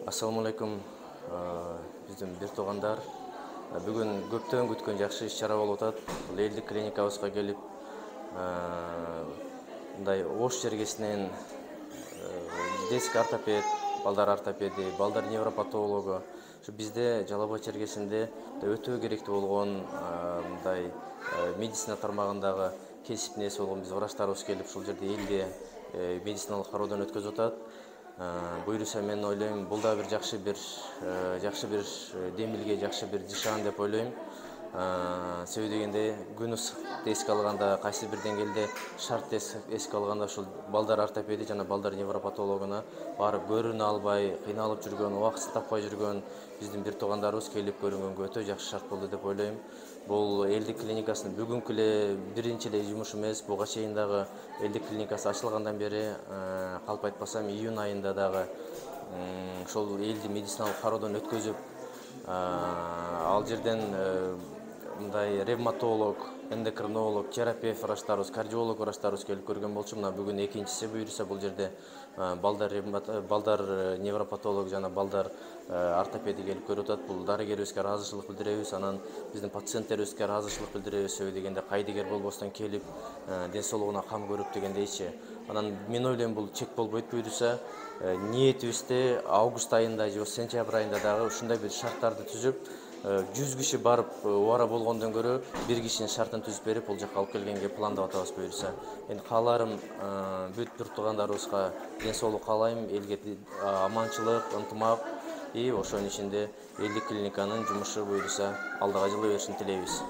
Assalamu алейкум, биздин бир туугандар. Бүгүн көптөн күткөн жакшы иш-чара болуп атат. Бул элдик клиникабызга келип, мындай Ош жергесинен детский ортопед, балдар ортопеди, балдар невропатологу, ушу бизде Жалал Абад жергесинде өтө керектүү болгон мындай медицина тармагындагы кесиптин ээси болгон биз врачтарыбыз келип ушул жерде элди медициналык кароодон өткөзүп атат. Буюрса мен ойлойм, бул да бир жакшы бир демилге, жакшы бир жашаан деп ойлойм. Себеби дегенде күн ысыкты эске алганда, кайсы бир деңгээлде шартты эске алганда ушул балдар ортопеди жана балдар невропатологуна барып көрүнө албай, кыйналып жүргөн, убактысын таппай жүргөн биздин бир туугандарыбыз келип көрүнгөнгө өтө жакшы шарт болду деп ойлойм. Бул элдик клиникасынын бүгүнкү эле биринчи эле жумуш эмес, буга чейин дагы элдик клиникасы ачылгандан бери калп айтпасам июнь айында дагы ошол элди медициналык кароодон өткөзүп, ал жерден мындай ревматолог, эндокринолог, терапевт врачтарыбыз, кардиолог врачтарыбыз келип көргөн болчу. Мына бүгүн экинчиси буюрса бул жерде балдар невропатолог жана балдар ортопеди келип көрүп атат. Бул дарыгерибизге ыраазычылык билдиребиз, анан биздин пациенттерибизге ыраазычылык билдиребиз. Себеби дегенде кайдыгер болбостон келип ден соолугуна кам көрүп дегендейчи. Анан мен ойлойм, бул чек болбойт буюрса ниетибизде август айында же сентябрь айында дагы ушундай бир шарттарды түзүп, 100 киши барып убара болгондон көрө бир кишинин шартын түзүп берип, бул жака алып келгенге пландап атабыз буюрса. Эми кааларым бүт бир туугандарыбызга ден соолук каалайм, элге аманчылык, ынтымак ошонун ичинде элдик клиниканын жумушу буюрса алдыга жылы беришин тилейбиз.